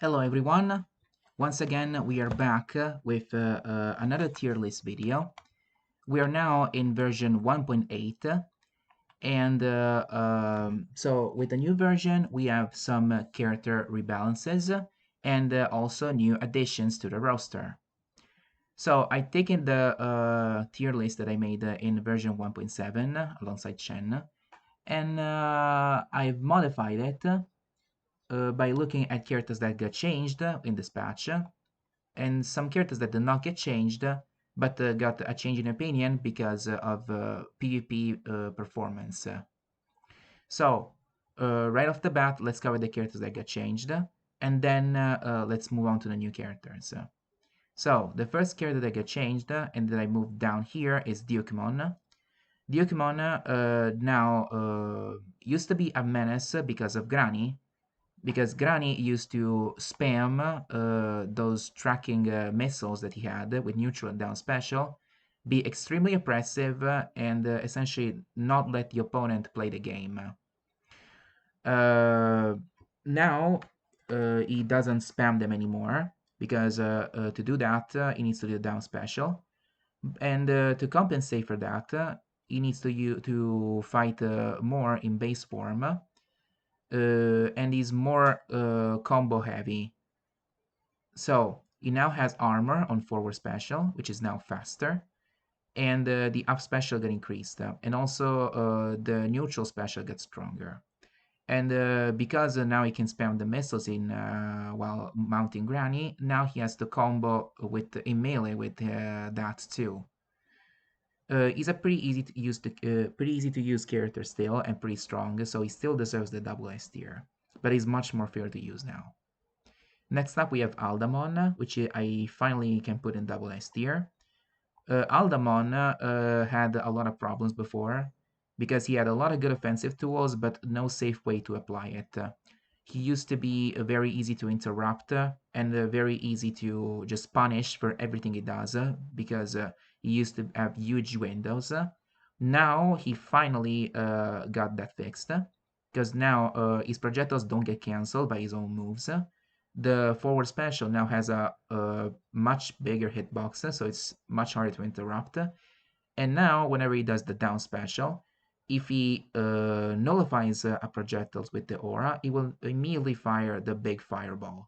Hello everyone. Once again, we are back with another tier list video. We are now in version 1.8, and so with the new version, we have some character rebalances and also new additions to the roster. So I've taken the tier list that I made in version 1.7 alongside Chen, and I've modified it by looking at characters that got changed in this patch and some characters that did not get changed, but got a change in opinion because of PvP performance. So, right off the bat, let's cover the characters that got changed, and then let's move on to the new characters. So, the first character that got changed and that I moved down here is Digimon. Digimon now used to be a menace because of Granny, because Granny used to spam those tracking missiles that he had with neutral and down special, be extremely oppressive, and essentially not let the opponent play the game. Uh, Now he doesn't spam them anymore because to do that he needs to do down special, and to compensate for that he needs to fight more in base form, and is more combo heavy. So he now has armor on forward special, which is now faster, and the up special got increased, and also the neutral special gets stronger. And because now he can spam the missiles in while mounting Granny, now he has to combo with in melee with that too. He's a pretty easy to use character still, and pretty strong, so he still deserves the double S tier, but he's much more fair to use now. Next up, we have Aldamon, which I finally can put in double S tier. Aldamon had a lot of problems before because he had a lot of good offensive tools, but no safe way to apply it. He used to be very easy to interrupt and very easy to just punish for everything he does because he used to have huge windows. Now he finally got that fixed because now his projectiles don't get cancelled by his own moves. The forward special now has a much bigger hitbox, so it's much harder to interrupt. And now, whenever he does the down special, if he nullifies a projectiles with the aura, he will immediately fire the big fireball.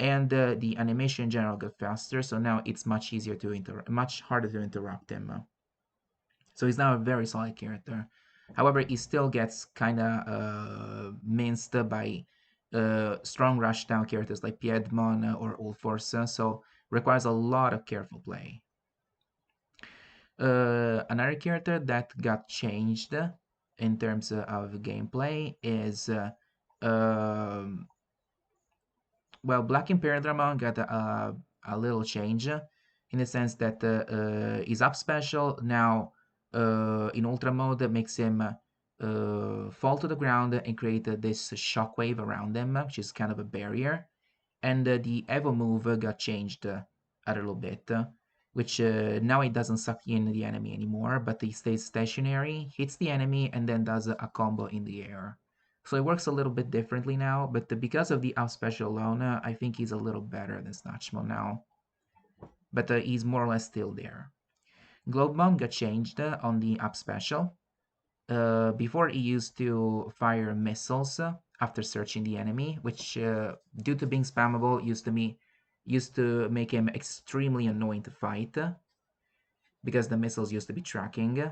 And the animation in general got faster, so now it's much easier to much harder to interrupt him. So he's now a very solid character. However, he still gets kind of minced by strong rushdown characters like Piedmon or Ulforce, so requires a lot of careful play. Another character that got changed in terms of gameplay is well, Black Imperial Dramon got a little change in the sense that his up special now in Ultra mode makes him fall to the ground and create this shockwave around him, which is kind of a barrier. And the Evo move got changed a little bit, which now it doesn't suck in the enemy anymore, but he stays stationary, hits the enemy, and then does a combo in the air. So it works a little bit differently now, but because of the up special alone, I think he's a little better than Snatchmo now. But he's more or less still there. Globe Bomb got changed on the up special. Before he used to fire missiles after searching the enemy, which due to being spammable used to make him extremely annoying to fight because the missiles used to be tracking.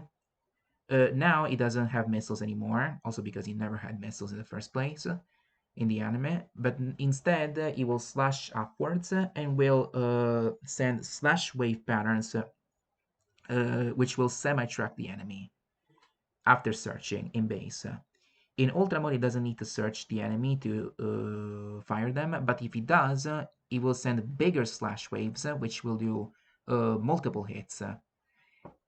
Now he doesn't have missiles anymore, also because he never had missiles in the first place in the anime, but instead he will slash upwards and will send slash wave patterns which will semi-track the enemy after searching in base. In Ultra mode, he doesn't need to search the enemy to fire them, but if he does, he will send bigger slash waves, which will do multiple hits.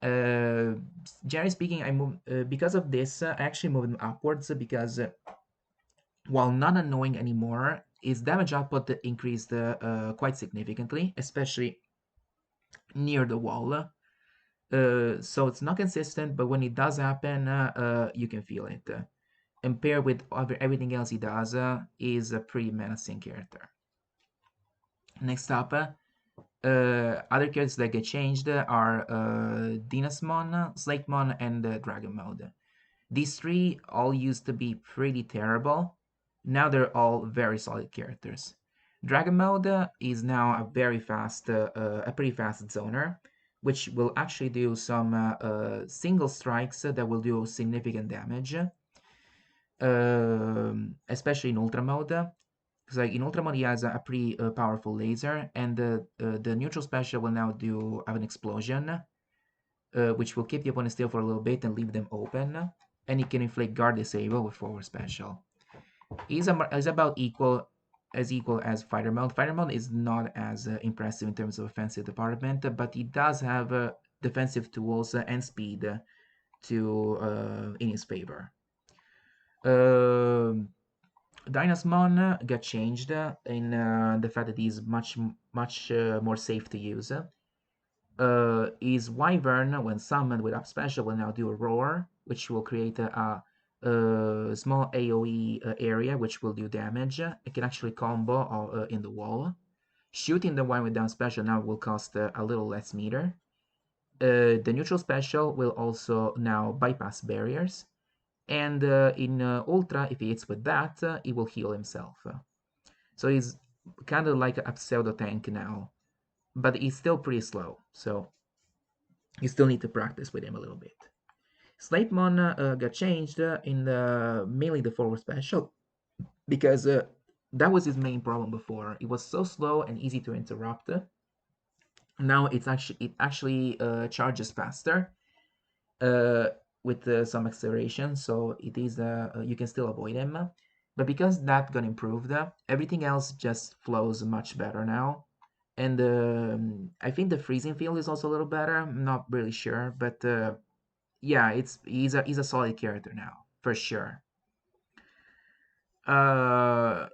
Generally speaking, I move because of this. I actually moved him upwards because while not annoying anymore, his damage output increased quite significantly, especially near the wall. So it's not consistent, but when it does happen, you can feel it. And paired with everything else he does, is a pretty menacing character. Next up, other characters that get changed are Dynasmon, Snakemon, and Dragon Mode. These three all used to be pretty terrible. Now they're all very solid characters. Dragon Mode is now a pretty fast zoner, which will actually do some single strikes that will do significant damage, especially in Ultra Mode. Because like in Ultra Mode, he has a pretty powerful laser, and the neutral special will now do have an explosion, which will keep the opponent still for a little bit and leave them open. And he can inflict guard disable with forward special. He's about equal as fighter mode. Fighter mode is not as impressive in terms of offensive department, but he does have defensive tools and speed to in his favor. Um Dynasmon got changed in the fact that he's much more safe to use. His Wyvern, when summoned with up special, will now do a roar, which will create a small AoE area, which will do damage. It can actually combo in the wall. Shooting the one with down special now will cost a little less meter. The neutral special will also now bypass barriers. And in Ultra, if he hits with that, he will heal himself. So he's kind of like a pseudo tank now, but he's still pretty slow. So you still need to practice with him a little bit. Snapemon got changed in mainly the forward special because that was his main problem before. It was so slow and easy to interrupt. Now it actually charges faster uh, with some acceleration, so it is you can still avoid him. But because that got improved, everything else just flows much better now. And I think the freezing field is also a little better. I'm not really sure, but yeah, he's a solid character now for sure. Uh,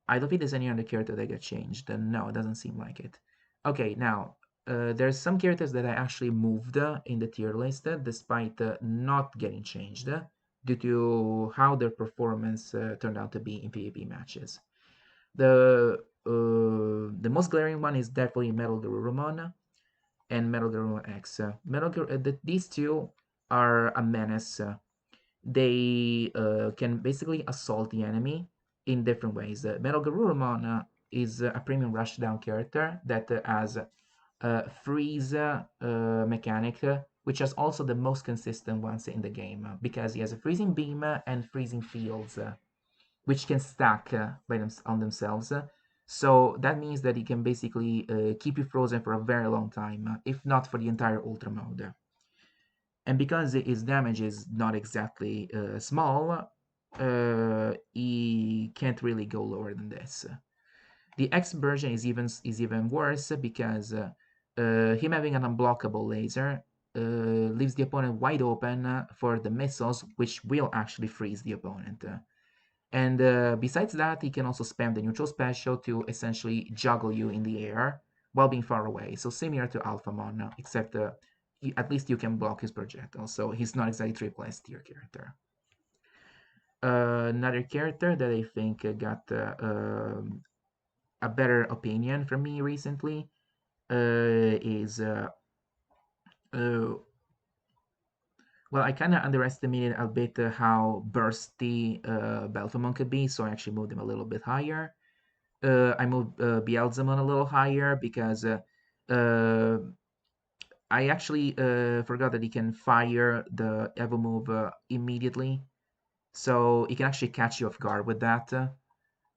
I don't think there's any other character that got changed. No, it doesn't seem like it. Okay, now there's some characters that I actually moved in the tier list despite not getting changed due to how their performance turned out to be in PvP matches. The most glaring one is definitely Metal Garurumon and Metal Garurumon X. These two are a menace. They can basically assault the enemy in different ways. Metal Garurumon is a premium rushdown character that has a freeze mechanic, which is also the most consistent ones in the game because he has a freezing beam and freezing fields, which can stack on themselves. So that means that he can basically keep you frozen for a very long time, if not for the entire Ultra mode. And because his damage is not exactly small, he can't really go lower than this. The X version is even worse because him having an unblockable laser leaves the opponent wide open for the missiles, which will actually freeze the opponent. And besides that, he can also spam the neutral special to essentially juggle you in the air while being far away. So similar to Alphamon, except at least you can block his projectiles. So he's not exactly triple S tier character. Another character that I think got a better opinion from me recently is uh, well, I kind of underestimated a bit how bursty Belphemon could be, so I actually moved him a little bit higher. I moved Beelzemon a little higher because uh, I actually forgot that he can fire the Evo move immediately, so he can actually catch you off guard with that.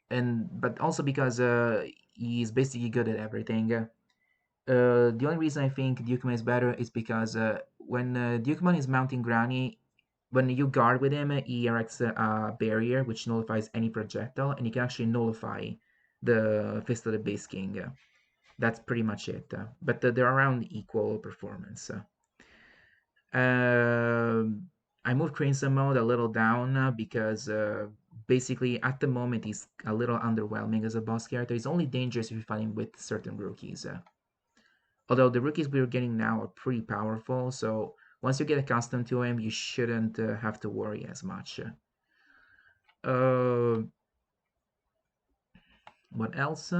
And but also because he's basically good at everything. The only reason I think Dukemon is better is because when Dukemon is mounting Granny, when you guard with him, he erects a barrier which nullifies any projectile, and he can actually nullify the Fist of the Beast King. That's pretty much it. But they're around equal performance. I moved Crimson Mode a little down because basically at the moment he's a little underwhelming as a boss character. He's only dangerous if you fight him with certain rookies. Although the rookies we're getting now are pretty powerful, so once you get accustomed to him, you shouldn't have to worry as much. Uh, what else?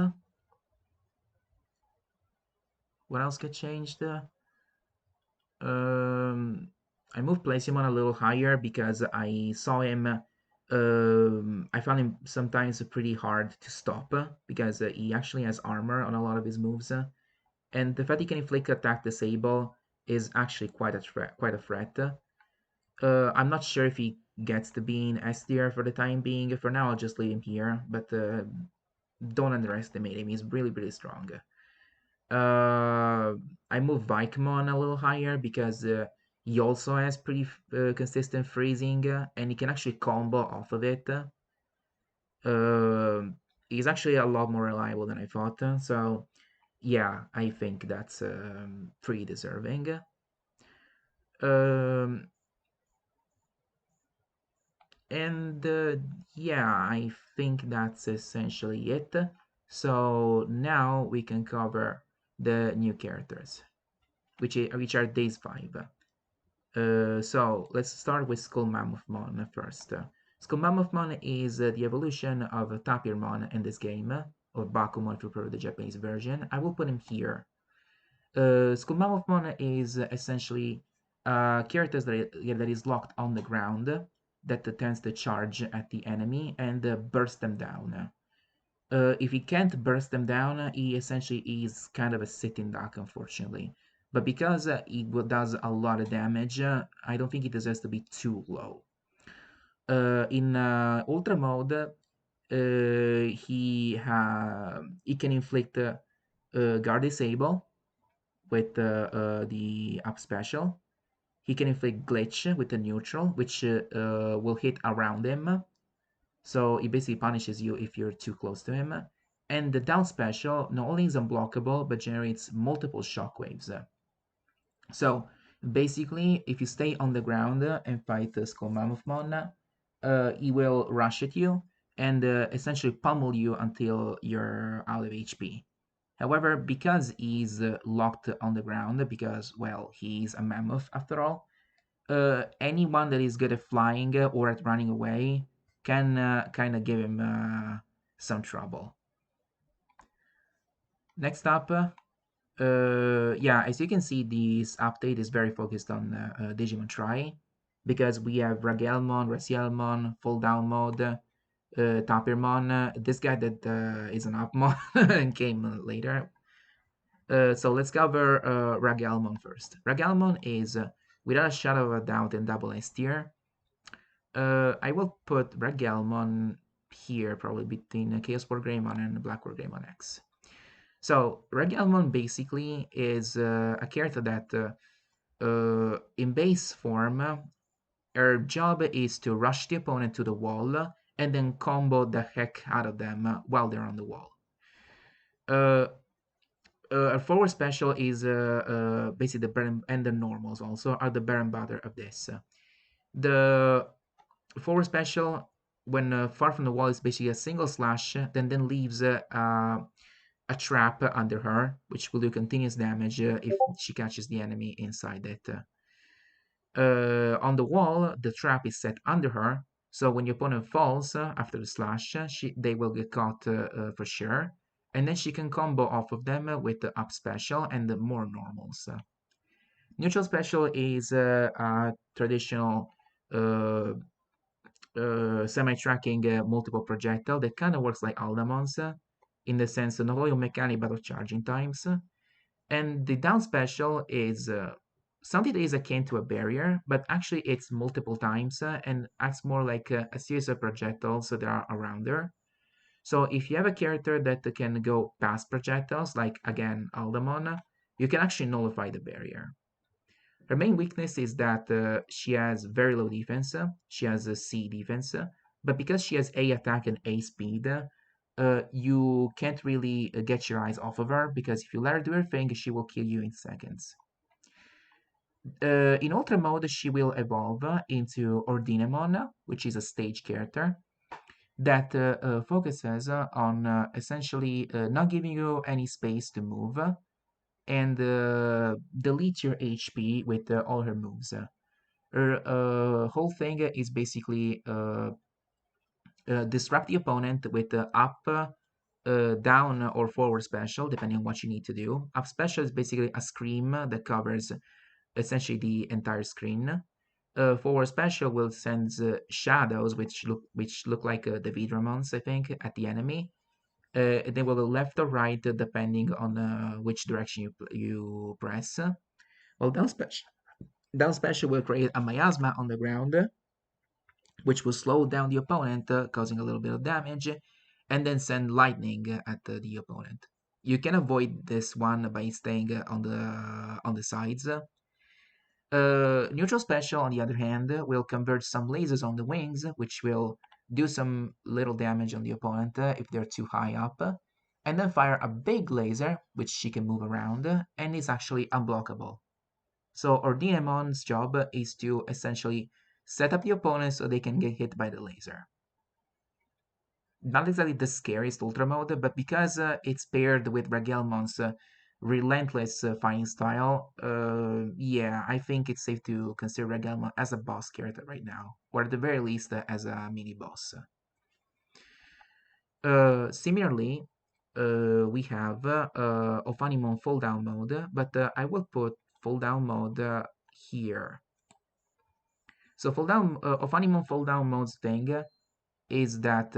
What else got changed? Um, I moved Placemon a little higher because I saw him. I found him sometimes pretty hard to stop because he actually has armor on a lot of his moves, and the fact he can inflict attack disable is actually quite a threat. Quite a threat. I'm not sure if he gets to be in S tier for the time being. For now, I'll just leave him here, but don't underestimate him. He's really, really strong. Uh, I moved Vikemon a little higher because he also has pretty consistent freezing, and he can actually combo off of it. Uh, he's actually a lot more reliable than I thought. So yeah, I think that's pretty deserving. Um, and yeah, I think that's essentially it. So now we can cover the new characters, which are days 5. So let's start with Skull Mammothmon first. Skull Mammothmon is the evolution of Tapirmon in this game, or Bakumon if you prefer the Japanese version. I will put him here. Skull Mammothmon is essentially a character that is locked on the ground that tends to charge at the enemy and burst them down. If he can't burst them down, he essentially is kind of a sitting duck, unfortunately. But because he does a lot of damage, I don't think he deserves to be too low. In Ultra mode, he can inflict Guard Disable with the up special. He can inflict Glitch with the neutral, which will hit around him. So it basically punishes you if you're too close to him. And the down special not only is unblockable, but generates multiple shockwaves. So basically, if you stay on the ground and fight the Skull Mammothmon, he will rush at you and essentially pummel you until you're out of HP. However, because he's locked on the ground, because, well, he's a mammoth after all, anyone that is good at flying or at running away can kind of give him some trouble. Next up, yeah, as you can see, this update is very focused on Digimon Try because we have Ragelmon, Racielmon, Fall Down Mode, Tapirmon, this guy that is an Upmon and came later. So let's cover Ragelmon first. Ragelmon is, without a shadow of a doubt, in double S tier. I will put Ragelmon here, probably between Chaos War Greymon and Black War Greymon X. So Ragelmon basically is a character that, in base form, her job is to rush the opponent to the wall and then combo the heck out of them while they're on the wall. Uh, a forward special is basically the bread and the normals also are the bread and butter of this. The forward special, when far from the wall, is basically a single slash, then leaves a trap under her, which will do continuous damage if she catches the enemy inside it. On the wall, the trap is set under her, so when your opponent falls after the slash, they will get caught for sure. And then she can combo off of them with the up special and the more normals. Neutral special is a traditional uh, semi-tracking multiple projectile that kind of works like Aldamon's in the sense of not only of mechanic but of charging times. And the down special is something that is akin to a barrier, but actually it's multiple times and acts more like a series of projectiles that are around her. So if you have a character that can go past projectiles, like again Aldamon, you can actually nullify the barrier. Her main weakness is that she has very low defense. She has a C defense, but because she has A attack and A speed, you can't really get your eyes off of her because if you let her do her thing, she will kill you in seconds. In Ultra mode, she will evolve into Ordinemon, which is a stage character that focuses on essentially not giving you any space to move and delete your HP with all her moves. Her whole thing is basically disrupt the opponent with the up down or forward special, depending on what you need to do. Up special is basically a screen that covers essentially the entire screen. Forward special will send shadows, which look like the Vidramons, I think, at the enemy. They will go left or right depending on which direction you press. Well, down special will create a miasma on the ground, which will slow down the opponent, causing a little bit of damage, and then send lightning at the opponent. You can avoid this one by staying on the sides. Neutral special, on the other hand, will convert some lasers on the wings, which will do some little damage on the opponent if they're too high up, and then fire a big laser, which she can move around, and is actually unblockable. So Ordinemon's job is to essentially set up the opponent so they can get hit by the laser. Not exactly the scariest Ultra mode, but because it's paired with Ragelmon's relentless fighting style, yeah, I think it's safe to consider Ragelmon as a boss character right now, or at the very least as a mini boss. Similarly, we have Ophanimon fall down mode, but I will put fall down mode here. So Ophanimon fall down mode's thing is that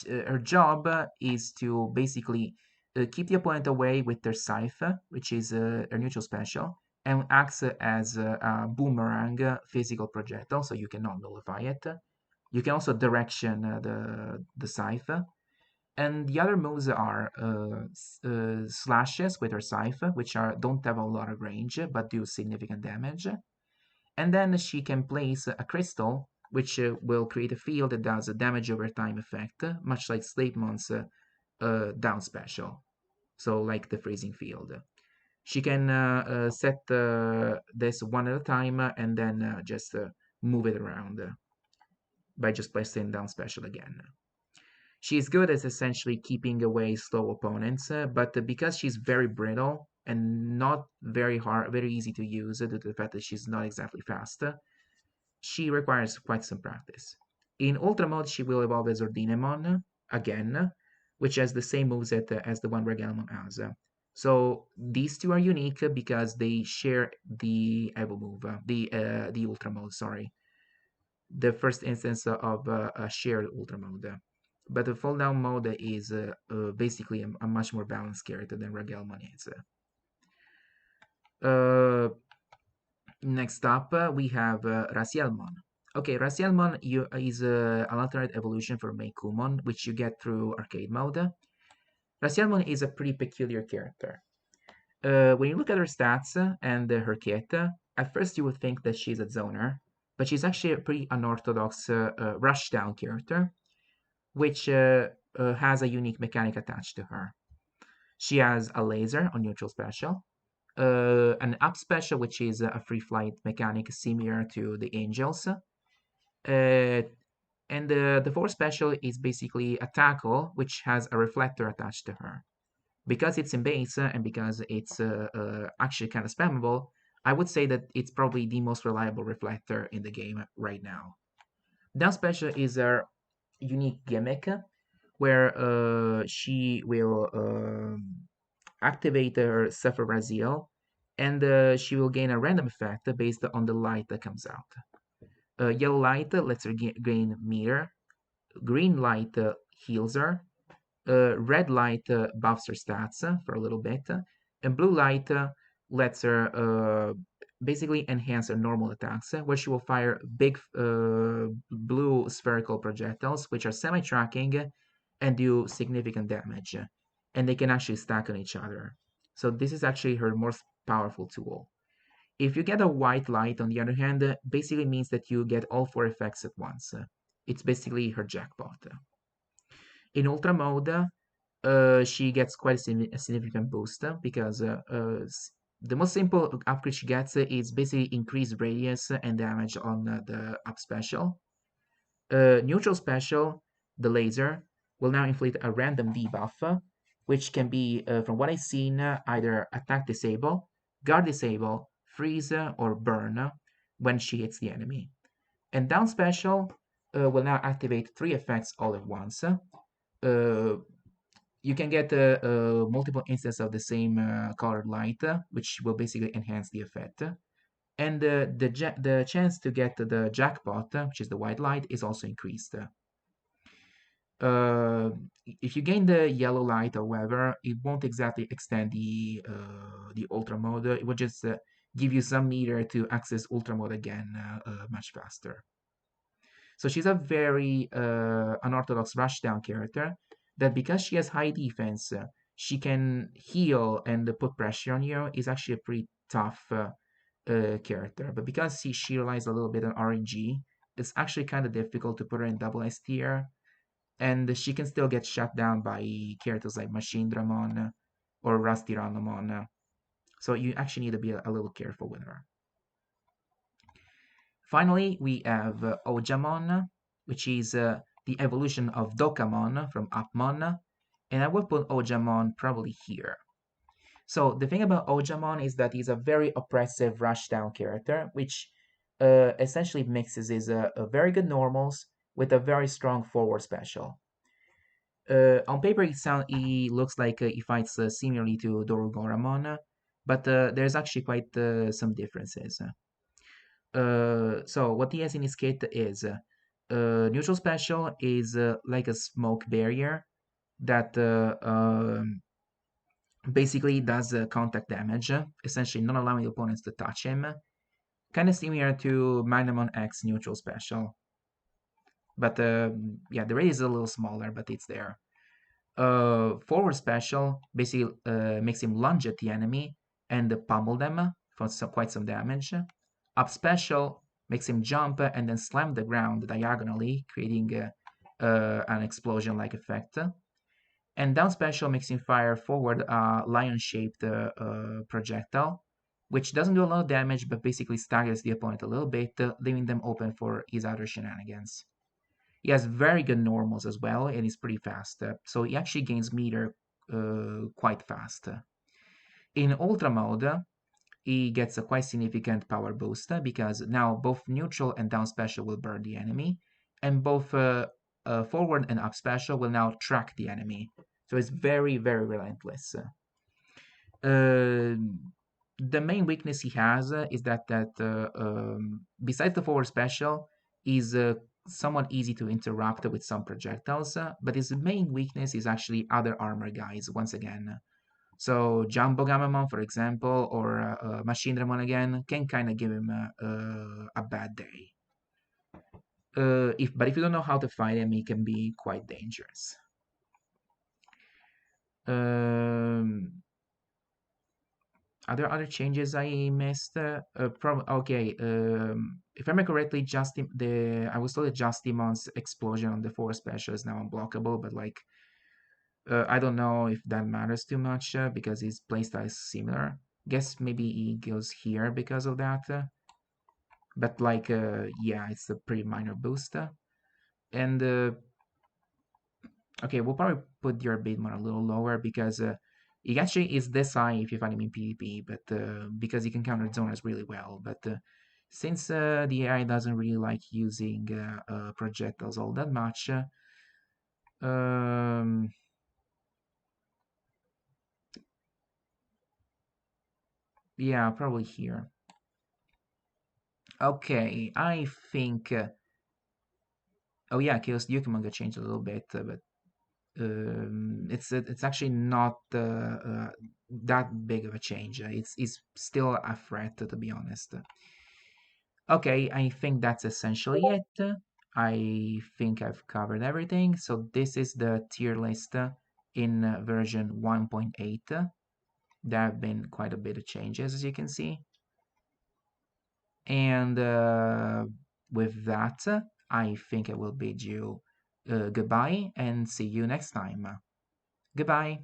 her job is to basically keep the opponent away with their scythe, which is her neutral special, and acts as a boomerang physical projectile, so you cannot nullify it. You can also direction the scythe. And the other moves are slashes with her scythe, which don't have a lot of range but do significant damage. And then she can place a crystal, which will create a field that does a damage over time effect, much like Slavemon's down special. So like the freezing field. She can set this one at a time and then just move it around by just placing down special again. She's good at essentially keeping away slow opponents, but because she's very brittle and not very easy to use due to the fact that she's not exactly fast, she requires quite some practice. In Ultra mode, she will evolve as Ordinemon again, which has the same moveset as the one Regalmon has. So these two are unique because they share the Evo move, the Ultra mode. Sorry, the first instance of a shared Ultra mode. But the fall down mode is basically a much more balanced character than Regalmon is. Uh, Next up, we have Rasielmon. Okay, Rasielmon is an alternate evolution for Meikumon, which you get through arcade mode. Rasielmon is a pretty peculiar character. When you look at her stats and her kit, at first you would think that she's a zoner, but she's actually a pretty unorthodox rushdown character, which has a unique mechanic attached to her. She has a laser on neutral special, an up special, which is a free flight mechanic similar to the Angels. And the force special is basically a tackle, which has a reflector attached to her. Because it's in base and because it's actually kind of spammable, I would say that it's probably the most reliable reflector in the game right now. Down special is a unique gimmick where she will activate her Sephora Zeal, and she will gain a random effect based on the light that comes out. Yellow light lets her gain mirror. Green light heals her. Red light buffs her stats for a little bit. And blue light lets her basically enhance her normal attacks, where she will fire big blue spherical projectiles, which are semi-tracking and do significant damage. And they can actually stack on each other. So this is actually her most powerful tool. If you get a white light, on the other hand, basically means that you get all four effects at once. It's basically her jackpot. In Ultra mode, she gets quite a significant boost because the most simple upgrade she gets is basically increased radius and damage on the up special. Neutral special, the laser, will now inflict a random debuff, which can be, from what I've seen, either attack disable, guard disable, freeze, or burn when she hits the enemy. And down special will now activate three effects all at once. Uh, you can get multiple instances of the same colored light, which will basically enhance the effect. And the chance to get the jackpot, which is the white light, is also increased. Uh, if you gain the yellow light, however, it won't exactly extend the ultra mode. It will just give you some meter to access ultra mode again much faster. So she's a very unorthodox rushdown character that because she has high defense, she can heal and put pressure on you is actually a pretty tough character. But because she relies a little bit on RNG, it's actually kind of difficult to put her in double S tier. And she can still get shut down by characters like Machine Dramon or Rusty Randomon. So you actually need to be a little careful with her. Finally, we have Ojamon, which is the evolution of Dokamon from Upmon, and I will put Ojamon probably here. So the thing about Ojamon is that he's a very oppressive rushdown character, which essentially mixes his a very good normals with a very strong forward special. On paper, he looks like he fights similarly to Dorugoramon, but there's actually quite some differences. So what he has in his kit is neutral special is like a smoke barrier that basically does contact damage, essentially not allowing opponents to touch him. Kind of similar to Magnamon X neutral special, but yeah, the rate is a little smaller, but it's there. Forward special basically makes him lunge at the enemy and pummel them for quite some damage. Up special makes him jump and then slam the ground diagonally, creating an explosion-like effect. And down special makes him fire forward a lion-shaped projectile, which doesn't do a lot of damage, but basically staggers the opponent a little bit, leaving them open for his other shenanigans. He has very good normals as well, and he's pretty fast. So he actually gains meter quite fast. In Ultra mode, he gets a quite significant power boost because now both neutral and down special will burn the enemy, and both forward and up special will now track the enemy. So it's very, very relentless. Uh, the main weakness he has is that besides the forward special, is somewhat easy to interrupt with some projectiles, but his main weakness is actually other armor guys once again. So Jumbo Gamamon, for example, or Machine Dramon again, can kind of give him a bad day. If you don't know how to fight him, he can be quite dangerous. Um, Are there other changes I missed? Okay. If I remember correctly, I was told that Justimon's explosion on the force special is now unblockable, but like I don't know if that matters too much because his playstyle is similar. Guess maybe he goes here because of that. But like yeah, it's a pretty minor boost. And okay, we'll probably put your Baitmon a little lower because it actually is this high if you find him in PvP, but because he can counter zoners really well. But since the AI doesn't really like using projectiles all that much, um, yeah, probably here. Okay, I think. Oh yeah, Chaos Yukimon got changed a little bit, but it's actually not that big of a change. It's still a threat, to be honest. Okay, I think that's essentially it. I think I've covered everything. So this is the tier list in version 1.8. There have been quite a bit of changes, as you can see. And with that, I think I will bid you goodbye and see you next time. Goodbye.